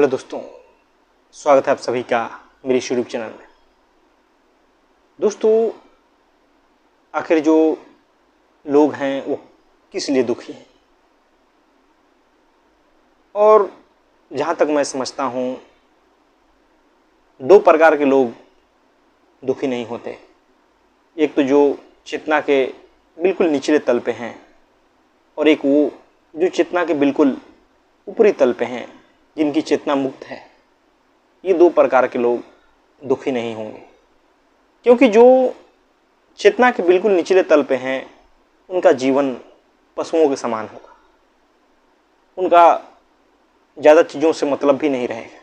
Hello दोस्तों, स्वागत है आप सभी का मेरे यूट्यूब चैनल में। दोस्तों, आखिर जो लोग हैं वो किस लिए दुखी हैं? और जहाँ तक मैं समझता हूँ, दो प्रकार के लोग दुखी नहीं होते। एक तो जो चेतना के बिल्कुल निचले तल पे हैं, और एक वो जो चेतना के बिल्कुल ऊपरी तल पे हैं, जिनकी चेतना मुक्त है। ये दो प्रकार के लोग दुखी नहीं होंगे, क्योंकि जो चेतना के बिल्कुल निचले तल पे हैं उनका जीवन पशुओं के समान होगा। उनका ज़्यादा चीज़ों से मतलब भी नहीं रहेगा।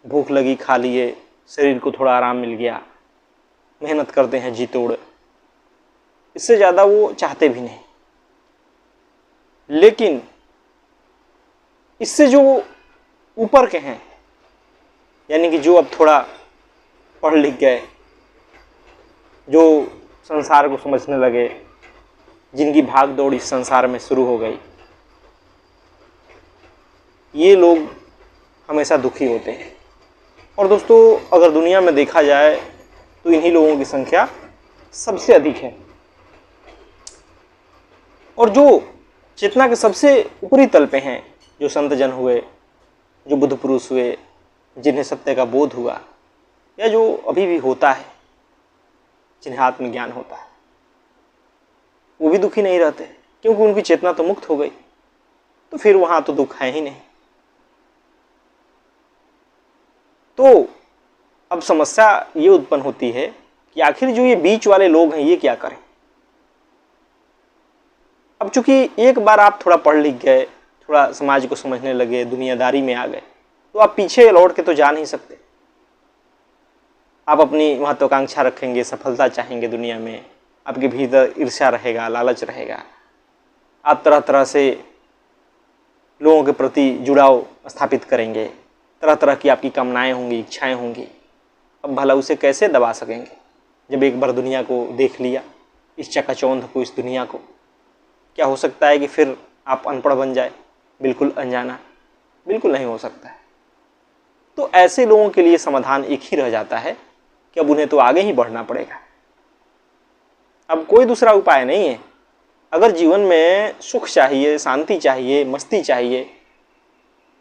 भूख लगी खा लिए, शरीर को थोड़ा आराम मिल गया, मेहनत करते हैं जी तोड़, इससे ज़्यादा वो चाहते भी नहीं। लेकिन इससे जो ऊपर के हैं, यानी कि जो अब थोड़ा पढ़ लिख गए, जो संसार को समझने लगे, जिनकी भाग दौड़ इस संसार में शुरू हो गई, ये लोग हमेशा दुखी होते हैं। और दोस्तों, अगर दुनिया में देखा जाए तो इन्हीं लोगों की संख्या सबसे अधिक है। और जो चेतना के सबसे ऊपरी तल पे हैं, जो संत जन हुए, जो बुद्ध पुरुष हुए, जिन्हें सत्य का बोध हुआ, या जो अभी भी होता है, जिन्हें आत्मज्ञान होता है, वो भी दुखी नहीं रहते, क्योंकि उनकी चेतना तो मुक्त हो गई। तो फिर वहाँ तो दुख है ही नहीं। तो अब समस्या ये उत्पन्न होती है कि आखिर जो ये बीच वाले लोग हैं, ये क्या करें? अब चूंकि एक बार आप थोड़ा पढ़ लिख गए, थोड़ा समाज को समझने लगे, दुनियादारी में आ गए, तो आप पीछे लौट के तो जा नहीं सकते। आप अपनी महत्वाकांक्षा रखेंगे, सफलता चाहेंगे दुनिया में, आपके भीतर ईर्ष्या रहेगा, लालच रहेगा, आप तरह तरह से लोगों के प्रति जुड़ाव स्थापित करेंगे, तरह तरह की आपकी कामनाएं होंगी, इच्छाएं होंगी। अब भला उसे कैसे दबा सकेंगे जब एक बार दुनिया को देख लिया, इस चकाचौंध को, इस दुनिया को? क्या हो सकता है कि फिर आप अनपढ़ बन जाए, बिल्कुल अनजाना? बिल्कुल नहीं हो सकता है। तो ऐसे लोगों के लिए समाधान एक ही रह जाता है कि अब उन्हें तो आगे ही बढ़ना पड़ेगा। अब कोई दूसरा उपाय नहीं है। अगर जीवन में सुख चाहिए, शांति चाहिए, मस्ती चाहिए,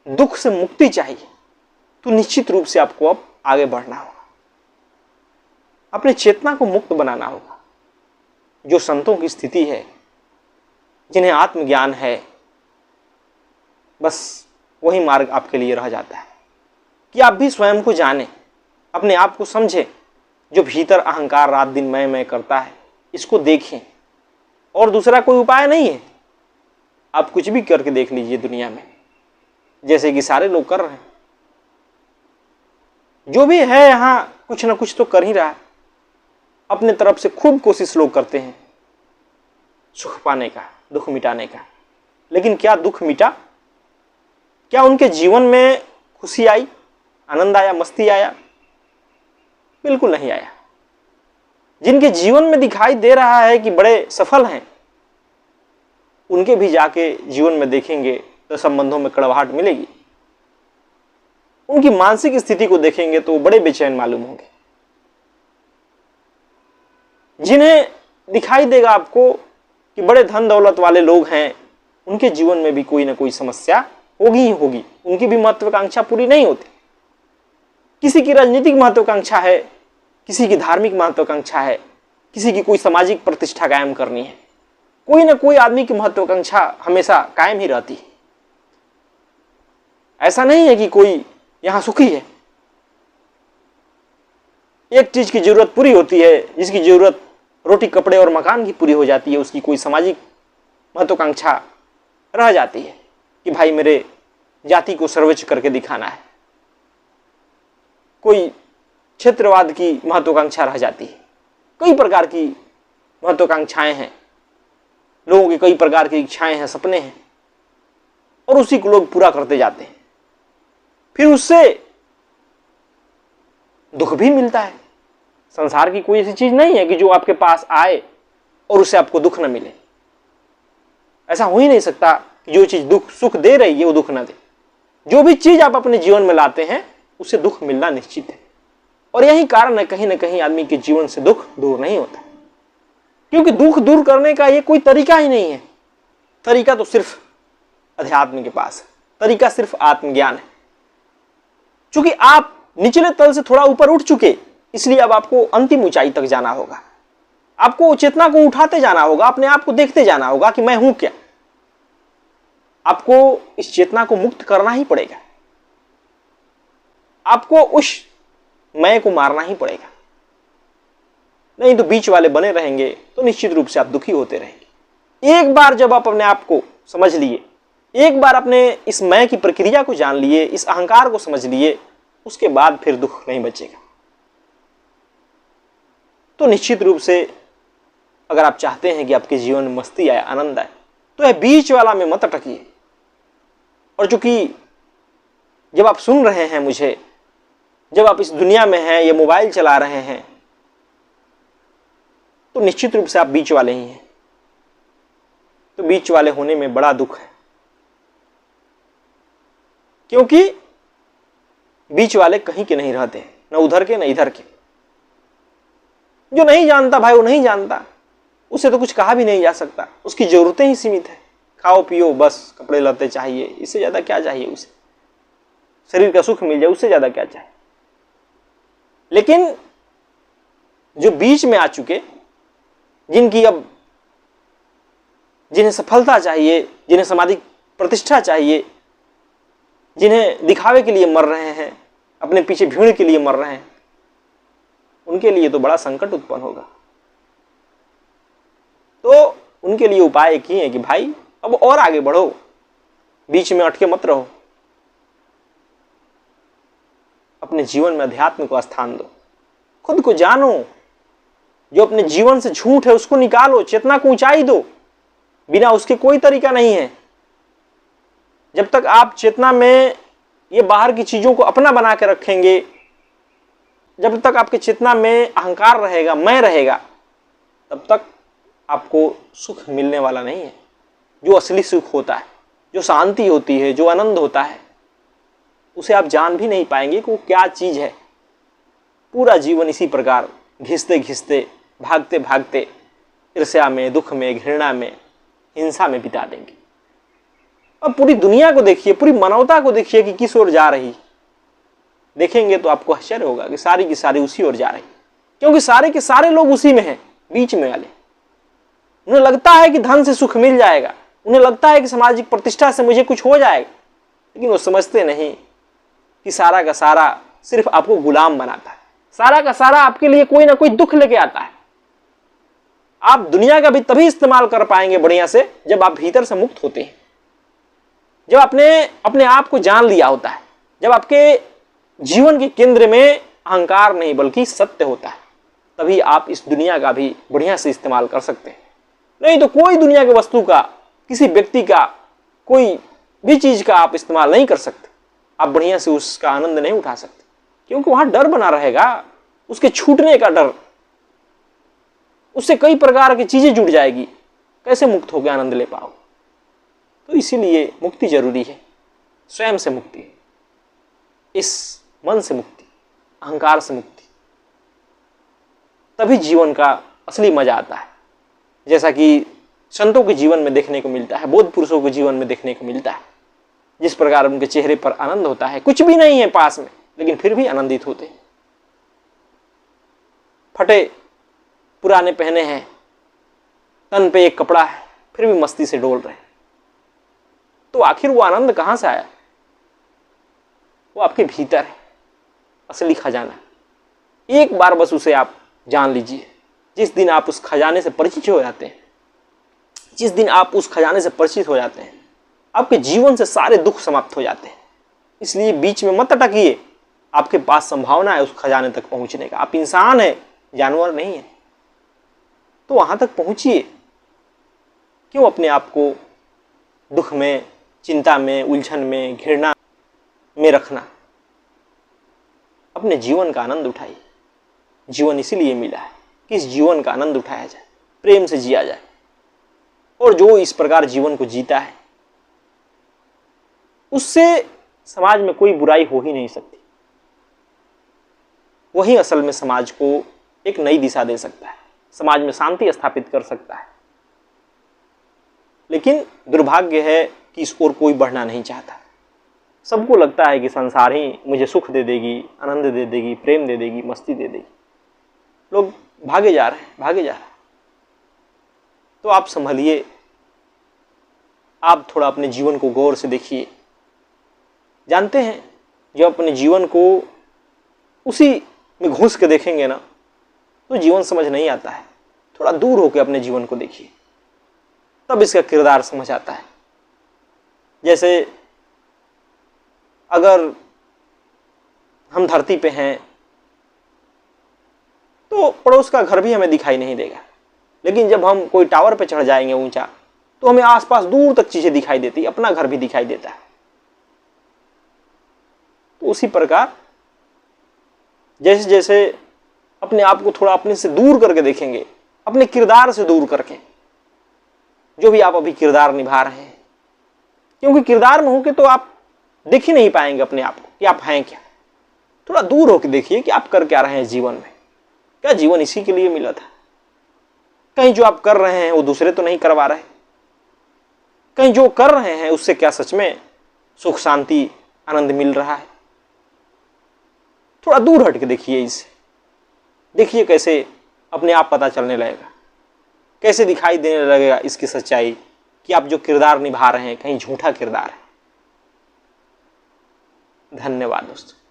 दुख से मुक्ति चाहिए, तो निश्चित रूप से आपको अब आगे बढ़ना होगा, अपनी चेतना को मुक्त बनाना होगा। जो संतों की स्थिति है, जिन्हें आत्मज्ञान है, बस वही मार्ग आपके लिए रह जाता है कि आप भी स्वयं को जानें, अपने आप को समझें। जो भीतर अहंकार रात दिन मैं करता है, इसको देखें। और दूसरा कोई उपाय नहीं है। आप कुछ भी करके देख लीजिए दुनिया में, जैसे कि सारे लोग कर रहे हैं। जो भी है यहाँ कुछ ना कुछ तो कर ही रहा है। अपने तरफ से खूब कोशिश लोग करते हैं सुख पाने का, दुख मिटाने का। लेकिन क्या दुख मिटा? क्या उनके जीवन में खुशी आई, आनंद आया, मस्ती आया? बिल्कुल नहीं आया। जिनके जीवन में दिखाई दे रहा है कि बड़े सफल हैं, उनके भी जाके जीवन में देखेंगे तो संबंधों में कड़वाहट मिलेगी। उनकी मानसिक स्थिति को देखेंगे तो बड़े बेचैन मालूम होंगे। जिन्हें दिखाई देगा आपको कि बड़े धन दौलत वाले लोग हैं, उनके जीवन में भी कोई ना कोई समस्या होगी ही होगी। उनकी भी महत्वाकांक्षा पूरी नहीं होती। किसी की राजनीतिक महत्वाकांक्षा है, किसी की धार्मिक महत्वाकांक्षा है, किसी की कोई सामाजिक प्रतिष्ठा कायम करनी है। कोई ना कोई आदमी की महत्वाकांक्षा हमेशा कायम ही रहती है। ऐसा नहीं है कि कोई यहां सुखी है। एक चीज की जरूरत पूरी होती है, जिसकी जरूरत रोटी कपड़े और मकान की पूरी हो जाती है, उसकी कोई सामाजिक महत्वाकांक्षा रह जाती है कि भाई मेरे जाति को सर्वोच्च करके दिखाना है। कोई क्षेत्रवाद की महत्वाकांक्षा रह जाती है। कई प्रकार की महत्वाकांक्षाएं हैं, लोगों की कई प्रकार की इच्छाएं हैं, सपने हैं, और उसी को लोग पूरा करते जाते हैं। फिर उससे दुख भी मिलता है। संसार की कोई ऐसी चीज नहीं है कि जो आपके पास आए और उससे आपको दुख न मिले। ऐसा हो ही नहीं सकता कि जो चीज दुख सुख दे रही है वो दुख ना दे। जो भी चीज आप अपने जीवन में लाते हैं उसे दुख मिलना निश्चित है। और यही कारण है कहीं ना कहीं आदमी के जीवन से दुख दूर नहीं होता, क्योंकि दुख दूर करने का ये कोई तरीका ही नहीं है। तरीका तो सिर्फ अध्यात्म के पास है, तरीका सिर्फ आत्मज्ञान है। क्योंकि आप निचले तल से थोड़ा ऊपर उठ चुके, इसलिए अब आपको अंतिम ऊंचाई तक जाना होगा। आपको चेतना को उठाते जाना होगा, अपने आप को देखते जाना होगा कि मैं हूं क्या। आपको इस चेतना को मुक्त करना ही पड़ेगा, आपको उस मैं को मारना ही पड़ेगा। नहीं तो बीच वाले बने रहेंगे तो निश्चित रूप से आप दुखी होते रहेंगे। एक बार जब आप अपने आप को समझ लिए, एक बार अपने इस मैं की प्रक्रिया को जान लिए, इस अहंकार को समझ लिए, उसके बाद फिर दुख नहीं बचेगा। तो निश्चित रूप से अगर आप चाहते हैं कि आपके जीवन में मस्ती आए, आनंद आए, तो यह बीच वाला में मत अटकिए। और चूंकि जब आप सुन रहे हैं मुझे, जब आप इस दुनिया में हैं, ये मोबाइल चला रहे हैं, तो निश्चित रूप से आप बीच वाले ही हैं। तो बीच वाले होने में बड़ा दुख है, क्योंकि बीच वाले कहीं के नहीं रहते, न उधर के न इधर के। जो नहीं जानता भाई वो नहीं जानता, उसे तो कुछ कहा भी नहीं जा सकता। उसकी जरूरतें ही सीमित है, खाओ पियो बस, कपड़े लत्ते चाहिए, इससे ज्यादा क्या चाहिए उसे। शरीर का सुख मिल जाए, उससे ज्यादा क्या चाहिए। लेकिन जो बीच में आ चुके, जिन्हें सफलता चाहिए, जिन्हें सामाजिक प्रतिष्ठा चाहिए, जिन्हें दिखावे के लिए मर रहे हैं, अपने पीछे भीड़ के लिए मर रहे हैं, उनके लिए तो बड़ा संकट उत्पन्न होगा। तो उनके लिए उपाय एक ही है कि भाई अब और आगे बढ़ो, बीच में अटके मत रहो, अपने जीवन में अध्यात्म को स्थान दो, खुद को जानो। जो अपने जीवन से झूठ है उसको निकालो, चेतना को ऊंचाई दो। बिना उसके कोई तरीका नहीं है। जब तक आप चेतना में ये बाहर की चीजों को अपना बना के रखेंगे, जब तक आपके चेतना में अहंकार रहेगा, मैं रहेगा, तब तक आपको सुख मिलने वाला नहीं है। जो असली सुख होता है, जो शांति होती है, जो आनंद होता है, उसे आप जान भी नहीं पाएंगे कि वो क्या चीज है। पूरा जीवन इसी प्रकार घिसते घिसते, भागते भागते ईर्ष्या में, दुख में, घृणा में, हिंसा में बिता देंगे। अब पूरी दुनिया को देखिए, पूरी मानवता को देखिए कि किस ओर जा रही। देखेंगे तो आपको आश्चर्य होगा कि सारी की सारी उसी ओर जा रही, क्योंकि सारे के सारे लोग उसी में हैं, बीच में वाले। उन्हें लगता है कि धन से सुख मिल जाएगा, उन्हें लगता है कि सामाजिक प्रतिष्ठा से मुझे कुछ हो जाएगा, लेकिन वो समझते नहीं कि सारा का सारा सिर्फ आपको गुलाम बनाता है, सारा का सारा आपके लिए कोई ना कोई दुख लेके आता है। आप दुनिया का भी तभी इस्तेमाल कर पाएंगे बढ़िया से जब आप भीतर से मुक्त होते हैं, जब आपने अपने आप को जान लिया होता है, जब आपके जीवन के केंद्र में अहंकार नहीं बल्कि सत्य होता है, तभी आप इस दुनिया का भी बढ़िया से इस्तेमाल कर सकते हैं। नहीं तो कोई दुनिया की वस्तु का, किसी व्यक्ति का, कोई भी चीज का आप इस्तेमाल नहीं कर सकते। आप बढ़िया से उसका आनंद नहीं उठा सकते, क्योंकि वहां डर बना रहेगा, उसके छूटने का डर, उससे कई प्रकार की चीजें जुड़ जाएगी। कैसे मुक्त होकर आनंद ले पाओ। तो इसीलिए मुक्ति जरूरी है, स्वयं से मुक्ति, इस मन से मुक्ति, अहंकार से मुक्ति, तभी जीवन का असली मजा आता है। जैसा कि संतों के जीवन में देखने को मिलता है, बौद्ध पुरुषों के जीवन में देखने को मिलता है, जिस प्रकार उनके चेहरे पर आनंद होता है। कुछ भी नहीं है पास में, लेकिन फिर भी आनंदित होते हैं। फटे पुराने पहने हैं, तन पे एक कपड़ा है, फिर भी मस्ती से डोल रहे हैं। तो आखिर वो आनंद कहां से आया? वो आपके भीतर है, असली खजाना। एक बार बस उसे आप जान लीजिए। जिस दिन आप उस खजाने से परिचित हो जाते हैं, जिस दिन आप उस खजाने से परिचित हो जाते हैं, आपके जीवन से सारे दुख समाप्त हो जाते हैं। इसलिए बीच में मत अटकिए। आपके पास संभावना है उस खजाने तक पहुंचने का। आप इंसान है, जानवर नहीं है। तो वहां तक पहुंचिए। क्यों अपने आप को दुख में, चिंता में, उलझन में, घृणा में रखना? अपने जीवन का आनंद उठाइए। जीवन इसीलिए मिला है कि इस जीवन का आनंद उठाया जाए, प्रेम से जिया जाए। और जो इस प्रकार जीवन को जीता है, उससे समाज में कोई बुराई हो ही नहीं सकती। वही असल में समाज को एक नई दिशा दे सकता है, समाज में शांति स्थापित कर सकता है। लेकिन दुर्भाग्य है कि इस ओर कोई बढ़ना नहीं चाहता। सबको लगता है कि संसार ही मुझे सुख दे देगी, आनंद दे देगी, प्रेम दे देगी, मस्ती दे देगी। लोग भागे जा रहे हैं, भागे जा रहे हैं। तो आप संभलिए, आप थोड़ा अपने जीवन को गौर से देखिए। जानते हैं, जब अपने जीवन को उसी में घुस के देखेंगे ना, तो जीवन समझ नहीं आता है। थोड़ा दूर होकर अपने जीवन को देखिए, तब इसका किरदार समझ आता है। जैसे अगर हम धरती पे हैं तो पड़ोस का घर भी हमें दिखाई नहीं देगा, लेकिन जब हम कोई टावर पे चढ़ जाएंगे ऊंचा, तो हमें आसपास दूर तक चीजें दिखाई देती, अपना घर भी दिखाई देता है। तो उसी प्रकार जैसे जैसे अपने आप को थोड़ा अपने से दूर करके देखेंगे, अपने किरदार से दूर करके, जो भी आप अभी किरदार निभा रहे हैं, क्योंकि किरदार में होके तो आप देख ही नहीं पाएंगे अपने आप को कि आप हैं क्या। थोड़ा दूर होकर देखिए कि आप कर क्या रहे हैं जीवन में। क्या जीवन इसी के लिए मिला था? कहीं जो आप कर रहे हैं वो दूसरे तो नहीं करवा रहे? कहीं जो कर रहे हैं उससे क्या सच में सुख, शांति, आनंद मिल रहा है? थोड़ा दूर हट के देखिए इससे। देखिए कैसे अपने आप पता चलने लगेगा, कैसे दिखाई देने लगेगा इसकी सच्चाई कि आप जो किरदार निभा रहे हैं कहीं झूठा किरदार है। धन्यवाद दोस्तों।